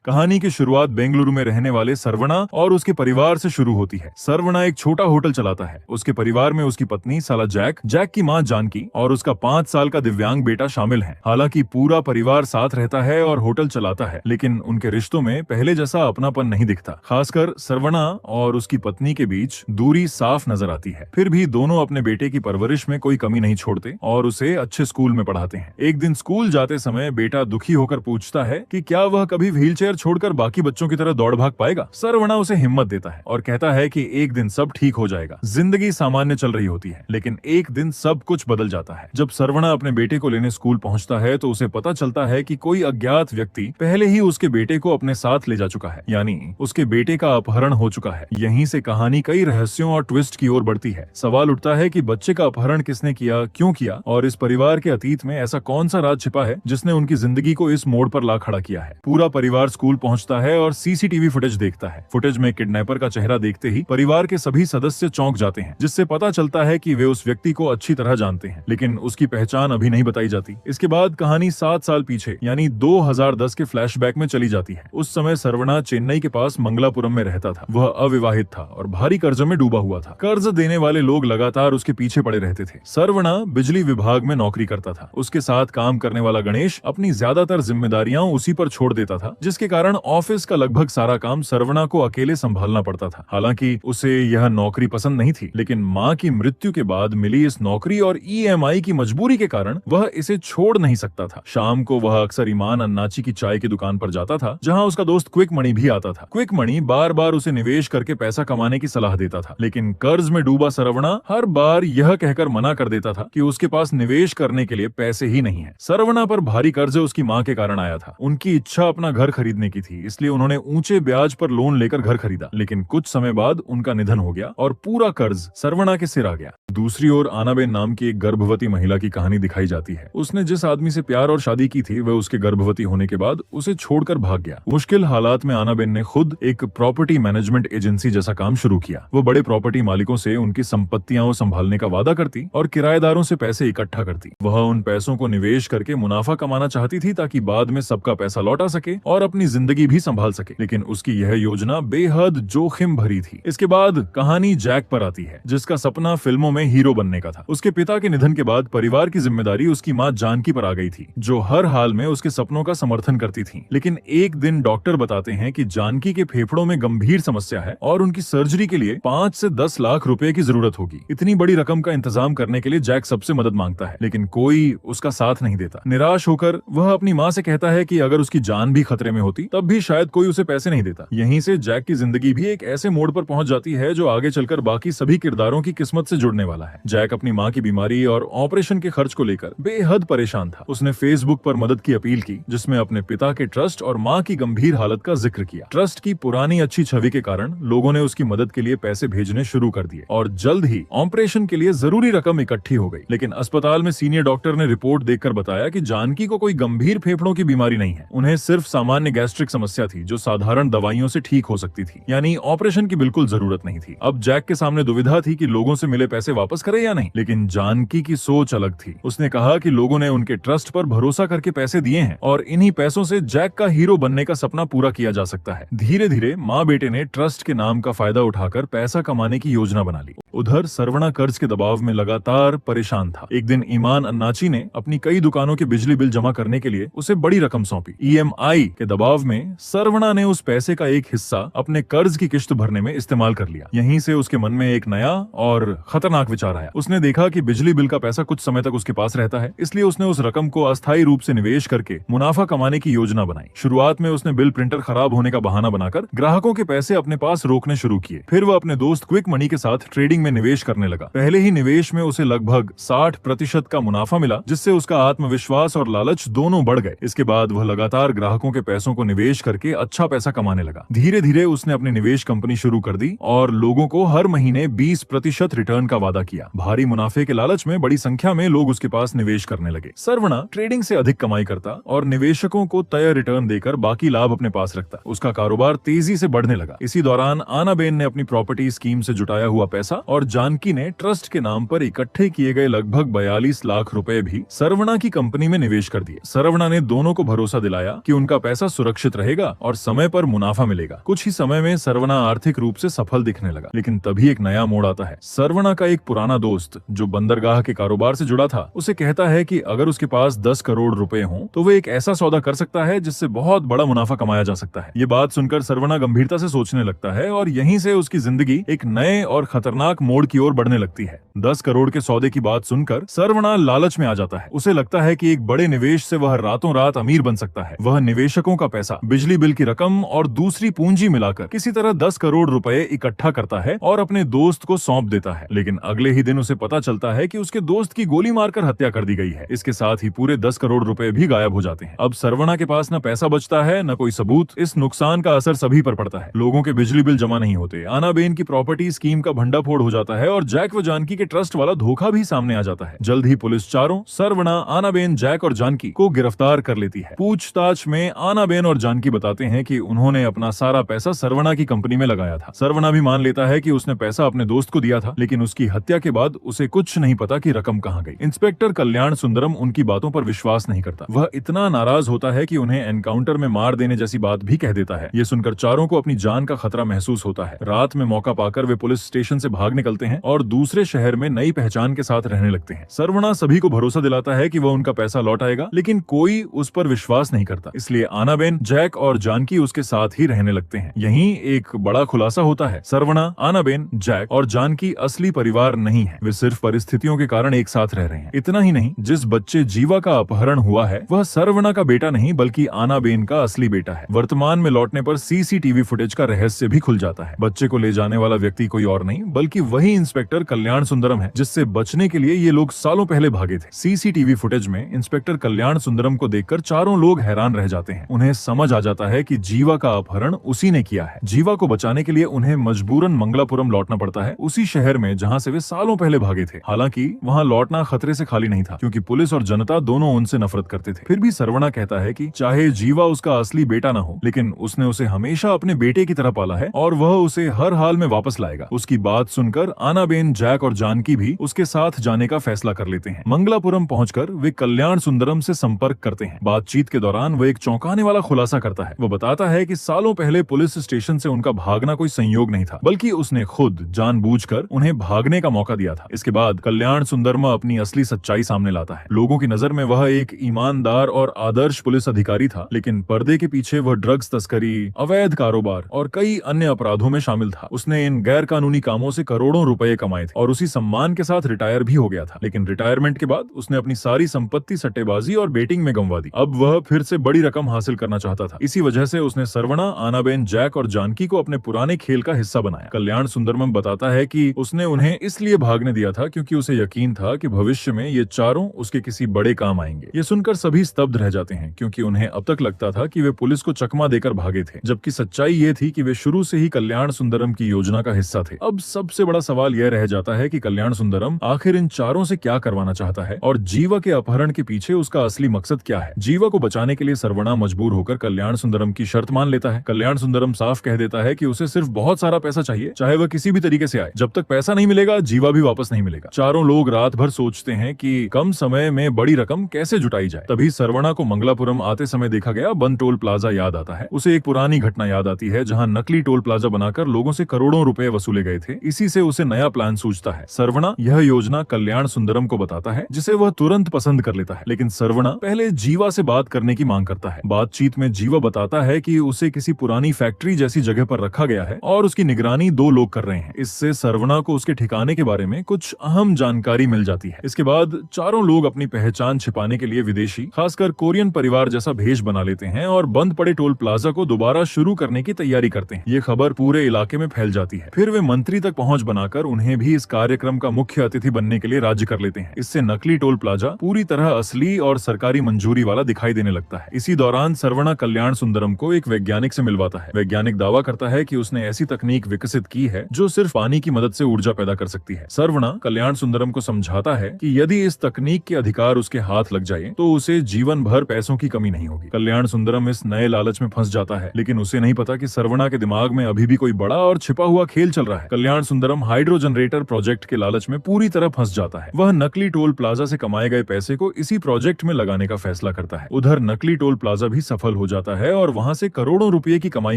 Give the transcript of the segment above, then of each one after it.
कहानी की शुरुआत बेंगलुरु में रहने वाले सरवणा और उसके परिवार से शुरू होती है। सरवणा एक छोटा होटल चलाता है। उसके परिवार में उसकी पत्नी साला जैक की माँ जानकी और उसका 5 साल का दिव्यांग बेटा शामिल है। हालांकि पूरा परिवार साथ रहता है और होटल चलाता है, लेकिन उनके रिश्तों में पहले जैसा अपनापन नहीं दिखता। खासकर सरवणा और उसकी पत्नी के बीच दूरी साफ नजर आती है। फिर भी दोनों अपने बेटे की परवरिश में कोई कमी नहीं छोड़ते और उसे अच्छे स्कूल में पढ़ाते हैं। एक दिन स्कूल जाते समय बेटा दुखी होकर पूछता है कि क्या वह कभी व्हीलचेयर छोड़कर बाकी बच्चों की तरह दौड़ भाग पाएगा। सरवणा उसे हिम्मत देता है और कहता है कि एक दिन सब ठीक हो जाएगा। जिंदगी सामान्य चल रही होती है, लेकिन एक दिन सब कुछ बदल जाता है। जब सरवणा अपने बेटे को लेने स्कूल पहुंचता है तो उसे पता चलता है कि कोई अज्ञात व्यक्ति पहले ही उसके बेटे को अपने साथ ले जा चुका है, यानी उसके बेटे का अपहरण हो चुका है। यहीं से कहानी कई रहस्यों और ट्विस्ट की ओर बढ़ती है। सवाल उठता है कि बच्चे का अपहरण किसने किया, क्यों किया और इस परिवार के अतीत में ऐसा कौन सा राज छिपा है जिसने उनकी जिंदगी को इस मोड़ पर ला खड़ा किया है। पूरा परिवार स्कूल पहुंचता है और सीसीटीवी फुटेज देखता है। फुटेज में किडनैपर का चेहरा देखते ही परिवार के सभी सदस्य चौंक जाते हैं, जिससे पता चलता है कि वे उस व्यक्ति को अच्छी तरह जानते हैं, लेकिन उसकी पहचान अभी नहीं बताई जाती। इसके बाद कहानी 7 साल पीछे यानी 2010 के फ्लैशबैक में चली जाती है। उस समय सरवणा चेन्नई के पास मंगलापुरम में रहता था। वह अविवाहित था और भारी कर्ज में डूबा हुआ था। कर्ज देने वाले लोग लगातार उसके पीछे पड़े रहते थे। सरवणा बिजली विभाग में नौकरी करता था। उसके साथ काम करने वाला गणेश अपनी ज्यादातर जिम्मेदारियां उसी पर छोड़ देता था, जिसके कारण ऑफिस का लगभग सारा काम सरवणा को अकेले संभालना पड़ता था। हालांकि उसे यह नौकरी पसंद नहीं थी, लेकिन मां की मृत्यु के बाद मिली इस नौकरी और ईएमआई की मजबूरी के कारण वह इसे छोड़ नहीं सकता था। शाम को वह अक्सर ईमान अन्नाची की चाय की दुकान पर जाता था, जहां उसका दोस्त क्विक मणि भी आता था। क्विक मणि बार बार उसे निवेश करके पैसा कमाने की सलाह देता था, लेकिन कर्ज में डूबा सरवणा हर बार यह कहकर मना कर देता था कि उसके पास निवेश करने के लिए पैसे ही नहीं है। सरवणा पर भारी कर्ज उसकी मां के कारण आया था। उनकी इच्छा अपना घर खरीदने की थी, इसलिए उन्होंने ऊंचे ब्याज पर लोन लेकर घर खरीदा, लेकिन कुछ समय बाद उनका निधन हो गया और पूरा कर्ज सरवणा के सिर आ गया। दूसरी ओर आनाबेन नाम की एक गर्भवती महिला की कहानी दिखाई जाती है। उसने जिस आदमी से प्यार और शादी की थी वह उसके गर्भवती होने के बाद उसे छोड़कर भाग गया। मुश्किल हालात में आनाबेन ने खुद एक प्रॉपर्टी मैनेजमेंट एजेंसी जैसा काम शुरू किया। वो बड़े प्रॉपर्टी मालिकों से उनकी संपत्तियां संभालने का वादा करती और किराएदारों से पैसे इकट्ठा करती। वह उन पैसों को निवेश करके मुनाफा कमाना चाहती थी ताकि बाद में सबका पैसा लौटा सके और अपनी जिंदगी भी संभाल सके, लेकिन उसकी यह योजना बेहद जोखिम भरी थी। इसके बाद कहानी जैक पर आती है, जिसका सपना फिल्मों में हीरो बनने का था। उसके पिता के निधन के बाद परिवार की जिम्मेदारी उसकी मां जानकी पर आ गई थी, जो हर हाल में उसके सपनों का समर्थन करती थी। लेकिन एक दिन डॉक्टर बताते हैं कि जानकी के फेफड़ों में गंभीर समस्या है और उनकी सर्जरी के लिए 5 से 10 लाख रुपए की जरूरत होगी। इतनी बड़ी रकम का इंतजाम करने के लिए जैक सबसे मदद मांगता है, लेकिन कोई उसका साथ नहीं देता। निराश होकर वह अपनी मां से कहता है कि अगर उसकी जान भी खतरे में होती तब भी शायद कोई उसे पैसे नहीं देता। यहीं से जैक की जिंदगी भी एक ऐसे मोड़ पर पहुंच जाती है जो आगे चलकर बाकी सभी किरदारों की किस्मत से जुड़ने वाला है। जैक अपनी मां की बीमारी और ऑपरेशन के खर्च को लेकर बेहद परेशान था। उसने फेसबुक पर मदद की अपील की, जिसमें अपने पिता के ट्रस्ट और मां की गंभीर हालत का जिक्र किया। ट्रस्ट की पुरानी अच्छी छवि के कारण लोगों ने उसकी मदद के लिए पैसे भेजने शुरू कर दिए और जल्द ही ऑपरेशन के लिए जरूरी रकम इकट्ठी हो गई। लेकिन अस्पताल में सीनियर डॉक्टर ने रिपोर्ट देखकर बताया कि जानकी को कोई गंभीर फेफड़ों की बीमारी नहीं है। उन्हें सिर्फ सामान्य गैस्ट्रिक समस्या थी जो साधारण दवाइयों से ठीक हो सकती थी, यानी ऑपरेशन की बिल्कुल जरूरत नहीं थी। अब जैक के सामने दुविधा थी कि लोगों से मिले पैसे वापस करे या नहीं, लेकिन जानकी की सोच अलग थी। उसने कहा कि लोगों ने उनके ट्रस्ट पर भरोसा करके पैसे दिए हैं और इन्हीं पैसों से जैक का हीरो बनने का सपना पूरा किया जा सकता है। धीरे धीरे माँ बेटे ने ट्रस्ट के नाम का फायदा उठाकर पैसा कमाने की योजना बना ली। उधर सरवणा कर्ज के दबाव में लगातार परेशान था। एक दिन ईमान अन्नाची ने अपनी कई दुकानों के बिजली बिल जमा करने के लिए उसे बड़ी रकम सौंपी। ईएमआई के दबाव में सरवणा ने उस पैसे का एक हिस्सा अपने कर्ज की किश्त भरने में इस्तेमाल कर लिया। यहीं से उसके मन में एक नया और खतरनाक विचार आया। उसने देखा कि बिजली बिल का पैसा कुछ समय तक उसके पास रहता है, इसलिए उसने उस रकम को अस्थायी रूप से निवेश करके मुनाफा कमाने की योजना बनाई। शुरुआत में उसने बिल प्रिंटर खराब होने का बहाना बनाकर ग्राहकों के पैसे अपने पास रोकने शुरू किए। फिर वह अपने दोस्त क्विक मनी के साथ ट्रेडिंग में निवेश करने लगा। पहले ही निवेश में उसे लगभग 60% का मुनाफा मिला, जिससे उसका आत्मविश्वास और लालच दोनों बढ़ गए। इसके बाद वह लगातार ग्राहकों के पैसों को निवेश करके अच्छा पैसा कमाने लगा। धीरे धीरे उसने अपनी निवेश कंपनी शुरू कर दी और लोगों को हर महीने 20% रिटर्न का वादा किया। भारी मुनाफे के लालच में बड़ी संख्या में लोग उसके पास निवेश करने लगे। सरवणा ट्रेडिंग से अधिक कमाई करता और निवेशकों को तय रिटर्न देकर बाकी लाभ अपने पास रखता। उसका कारोबार तेजी से बढ़ने लगा। इसी दौरान आनाबेन ने अपनी प्रॉपर्टी स्कीम से जुटाया हुआ पैसा और जानकी ने ट्रस्ट के नाम पर इकट्ठे किए गए लगभग 42 लाख रुपए भी सरवणा की कंपनी में निवेश कर दिए। सरवणा ने दोनों को भरोसा दिलाया कि उनका पैसा सुरक्षित सुरक्षित रहेगा और समय पर मुनाफा मिलेगा। कुछ ही समय में सरवना आर्थिक रूप से सफल दिखने लगा, लेकिन तभी एक नया मोड़ आता है। सरवना का एक पुराना दोस्त जो बंदरगाह के कारोबार से जुड़ा था, उसे कहता है कि अगर उसके पास 10 करोड़ रुपए हों तो वो एक ऐसा सौदा कर सकता है जिससे बहुत बड़ा मुनाफा कमाया जा सकता है। ये बात सुनकर सरवना गंभीरता से सोचने लगता है और यहीं से उसकी जिंदगी एक नए और खतरनाक मोड़ की ओर बढ़ने लगती है। 10 करोड़ के सौदे की बात सुनकर सरवना लालच में आ जाता है। उसे लगता है कि एक बड़े निवेश से वह रातों रात अमीर बन सकता है। वह निवेशकों का पैसा, बिजली बिल की रकम और दूसरी पूंजी मिलाकर किसी तरह 10 करोड़ रुपए इकट्ठा करता है और अपने दोस्त को सौंप देता है। लेकिन अगले ही दिन उसे पता चलता है कि उसके दोस्त की गोली मारकर हत्या कर दी गई है। इसके साथ ही पूरे 10 करोड़ रुपए भी गायब हो जाते हैं। अब सरवना के पास न पैसा बचता है, न कोई सबूत। इस नुकसान का असर सभी पर पड़ता है। लोगों के बिजली बिल जमा नहीं होते, आनाबेन की प्रॉपर्टी स्कीम का भंडाफोड़ हो जाता है और जैक व जानकी के ट्रस्ट वाला धोखा भी सामने आ जाता है। जल्द ही पुलिस चारों, सरवना, आनाबेन, जैक और जानकी को गिरफ्तार कर लेती है। पूछताछ में आनाबेन और जानकी बताते हैं कि उन्होंने अपना सारा पैसा सरवना की कंपनी में लगाया था। सरवना भी मान लेता है कि उसने पैसा अपने दोस्त को दिया था, लेकिन उसकी हत्या के बाद उसे कुछ नहीं पता कि रकम कहां गई। इंस्पेक्टर कल्याण सुंदरम उनकी बातों पर विश्वास नहीं करता। वह इतना नाराज होता है कि उन्हें एनकाउंटर में मार देने जैसी बात भी कह देता है। ये सुनकर चारों को अपनी जान का खतरा महसूस होता है। रात में मौका पाकर वे पुलिस स्टेशन से भाग निकलते हैं और दूसरे शहर में नई पहचान के साथ रहने लगते हैं। सरवना सभी को भरोसा दिलाता है कि वह उनका पैसा लौट आएगा, लेकिन कोई उस पर विश्वास नहीं करता। इसलिए आनाबेन, जैक और जानकी उसके साथ ही रहने लगते हैं। यहीं एक बड़ा खुलासा होता है। सरवना, आनाबेन, जैक और जानकी असली परिवार नहीं है। वे सिर्फ परिस्थितियों के कारण एक साथ रह रहे हैं। इतना ही नहीं, जिस बच्चे जीवा का अपहरण हुआ है वह सरवना का बेटा नहीं बल्कि आनाबेन का असली बेटा है। वर्तमान में लौटने पर सीसीटीवी फुटेज का रहस्य भी खुल जाता है। बच्चे को ले जाने वाला व्यक्ति कोई और नहीं बल्कि वही इंस्पेक्टर कल्याण सुंदरम है, जिससे बचने के लिए ये लोग सालों पहले भागे थे। सीसीटीवी फुटेज में इंस्पेक्टर कल्याण सुंदरम को देखकर चारों लोग हैरान रह जाते हैं। उन्हें समझ आ जाता है कि जीवा का अपहरण उसी ने किया है। जीवा को बचाने के लिए उन्हें मजबूरन मंगलापुरम लौटना पड़ता है, उसी शहर में जहां से वे सालों पहले भागे थे। हालांकि वहां लौटना खतरे से खाली नहीं था, क्योंकि पुलिस और जनता दोनों उनसे नफरत करते थे। फिर भी सरवना कहता है कि चाहे जीवा उसका असली बेटा न हो, लेकिन उसने उसे हमेशा अपने बेटे की तरह पाला है और वह उसे हर हाल में वापस लाएगा। उसकी बात सुनकर आनाबेन, जैक और जानकी भी उसके साथ जाने का फैसला कर लेते हैं। मंगलापुरम पहुंचकर वे कल्याण सुंदरम से संपर्क करते हैं। बातचीत के दौरान वह एक चौंकाने वाला खुलासा करता है। वह बताता है कि सालों पहले पुलिस स्टेशन से उनका भागना कोई संयोग नहीं था, बल्कि उसने खुद जानबूझकर उन्हें भागने का मौका दिया था। इसके बाद कल्याण सुंदरमा अपनी असली सच्चाई सामने लाता है। लोगों की नजर में वह एक ईमानदार और आदर्श पुलिस अधिकारी था, लेकिन पर्दे के पीछे वह ड्रग्स तस्करी, अवैध कारोबार और कई अन्य अपराधों में शामिल था। उसने इन गैर कानूनी कामों से करोड़ों रुपए कमाए थे और उसी सम्मान के साथ रिटायर भी हो गया था। लेकिन रिटायरमेंट के बाद उसने अपनी सारी संपत्ति सट्टेबाजी और बेटिंग में गंवा दी। अब वह फिर से बड़ी रकम हासिल करना चाहता था। इसी वजह से उसने सरवना, आनाबेन, जैक और जानकी को अपने पुराने खेल का हिस्सा बनाया। कल्याण सुंदरम बताता है कि उसने उन्हें इसलिए भागने दिया था क्योंकि उसे यकीन था कि भविष्य में ये चारों उसके किसी बड़े काम आएंगे। ये सुनकर सभी स्तब्ध रह जाते हैं, क्योंकि उन्हें अब तक लगता था कि वे पुलिस को चकमा देकर भागे थे, जबकि सच्चाई ये थी कि वे शुरू से ही कल्याण सुंदरम की योजना का हिस्सा थे। अब सबसे बड़ा सवाल यह रह जाता है कि कल्याण सुंदरम आखिर इन चारों से क्या करवाना चाहता है और जीवा के अपहरण के पीछे उसका असली मकसद क्या है। जीवा को बचाने के लिए सरवना मजबूर होकर कल्याण सुंदरम की शर्त मान लेता है। कल्याण सुंदरम साफ कह देता है कि उसे सिर्फ बहुत सारा पैसा चाहिए, चाहे वह किसी भी तरीके से आए। जब तक पैसा नहीं मिलेगा, जीवा भी वापस नहीं मिलेगा। चारों लोग रात भर सोचते हैं कि कम समय में बड़ी रकम कैसे जुटाई जाए। तभी सरवना को मंगलापुरम आते समय देखा गया बंद टोल प्लाजा याद आता है। उसे एक पुरानी घटना याद आती है जहां नकली टोल प्लाजा बनाकर लोगों से करोड़ों रुपए वसूले गए थे। इसी से उसे नया प्लान सूझता है। सरवना यह योजना कल्याण सुंदरम को बताता है, जिसे वह तुरंत पसंद कर लेता है। लेकिन सरवना पहले जीवा से बात करने की मांग करता है। बातचीत में जीवा बताता है कि उसे किसी पुरानी फैक्ट्री जैसी जगह पर रखा गया है और उसकी निगरानी 2 लोग कर रहे हैं। इससे सरवना को उसके ठिकाने के बारे में कुछ अहम जानकारी मिल जाती है। इसके बाद चारों लोग अपनी पहचान छिपाने के लिए विदेशी, खासकर कोरियन परिवार जैसा भेष बना लेते हैं और बंद पड़े टोल प्लाजा को दोबारा शुरू करने की तैयारी करते हैं। ये खबर पूरे इलाके में फैल जाती है। फिर वे मंत्री तक पहुंच बनाकर उन्हें भी इस कार्यक्रम का मुख्य अतिथि बनने के लिए राज्य कर लेते हैं। इससे नकली टोल प्लाजा पूरी तरह असली और सरकारी मंजूरी वाला दिखाई देने लगता है। इसी दौरान सरवना कल्याण सुंदरम को एक वैज्ञानिक से मिलवाता है। वैज्ञानिक दावा करता है कि उसने ऐसी तकनीक विकसित की है जो सिर्फ पानी की मदद से ऊर्जा पैदा कर सकती है। सरवना कल्याण सुंदरम को समझाता है कि यदि इस तकनीक के अधिकार उसके हाथ लग जाए तो उसे जीवन भर पैसों की कमी नहीं होगी। कल्याण सुंदरम इस नए लालच में फंस जाता है, लेकिन उसे नहीं पता कि सरवना के दिमाग में अभी भी कोई बड़ा और छिपा हुआ खेल चल रहा है। कल्याण सुंदरम हाइड्रो जनरेटर प्रोजेक्ट के लालच में पूरी तरह फंस जाता है। वह नकली टोल प्लाजा से कमाए गए पैसे को इसी प्रोजेक्ट में लगाने का फैसला करता है। उधर नकली टोल प्लाजा भी सफल हो जाता है और वहाँ से करोड़ों रुपए की कमाई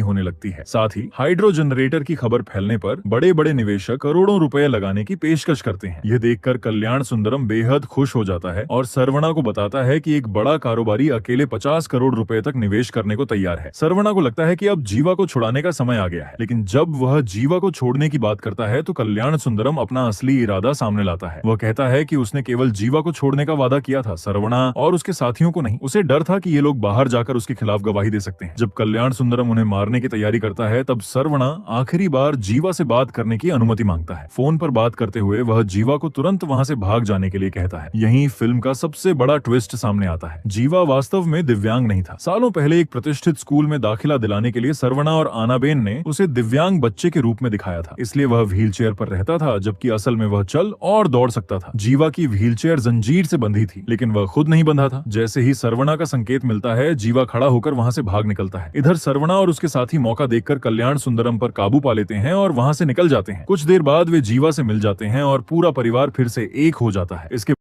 होने लगती है। साथ ही हाइड्रो जनरेटर की खबर फैलने पर बड़े बड़े निवेशक करोड़ों रुपए लगाने की पेशकश करते हैं। यह देखकर कल्याण सुंदरम बेहद खुश हो जाता है और सरवणा को बताता है कि एक बड़ा कारोबारी अकेले 50 करोड़ रुपए तक निवेश करने को तैयार है। सरवणा को लगता है कि अब जीवा को छुड़ाने का समय आ गया है, लेकिन जब वह जीवा को छोड़ने की बात करता है तो कल्याण सुंदरम अपना असली इरादा सामने लाता है। वह कहता है कि उसने केवल जीवा को छोड़ने का वादा किया था, सरवणा और उसके साथियों को नहीं। उसे डर था कि ये लोग बाहर जाकर उसके खिलाफ गवाही दे सकते हैं। जब कल्याण सुंदरम उन्हें मारने की तैयारी करता है तब सरवणा आखिरी बार जीवा से बात करने की अनुमति मांगता है। फोन पर बात करते हुए वह जीवा को तुरंत वहां से भाग जाने के लिए कहता है। यहीं फिल्म का सबसे बड़ा ट्विस्ट सामने आता है। जीवा वास्तव में दिव्यांग नहीं था। सालों पहले एक प्रतिष्ठित स्कूल में दाखिला दिलाने के लिए सरवणा और आनाबेन ने उसे दिव्यांग बच्चे के रूप में दिखाया था, इसलिए वह व्हीलचेयर पर रहता था, जबकि असल में वह चल और दौड़ सकता था। जीवा की व्हीलचेयर जंजीर से बंधी थी, लेकिन वह खुद नहीं बंधा था। जैसे ही सरवणा का संकेत मिलता है, जीवा खड़ा होकर वहां से भाग निकलता है। इधर सरवणा और उसके साथी मौका देखकर कल्याण सुंदरम पर काबू पा लेते हैं और वहां से निकल जाते हैं। कुछ देर बाद वे जीवा से मिल जाते हैं और पूरा परिवार फिर से एक हो जाता है। इसके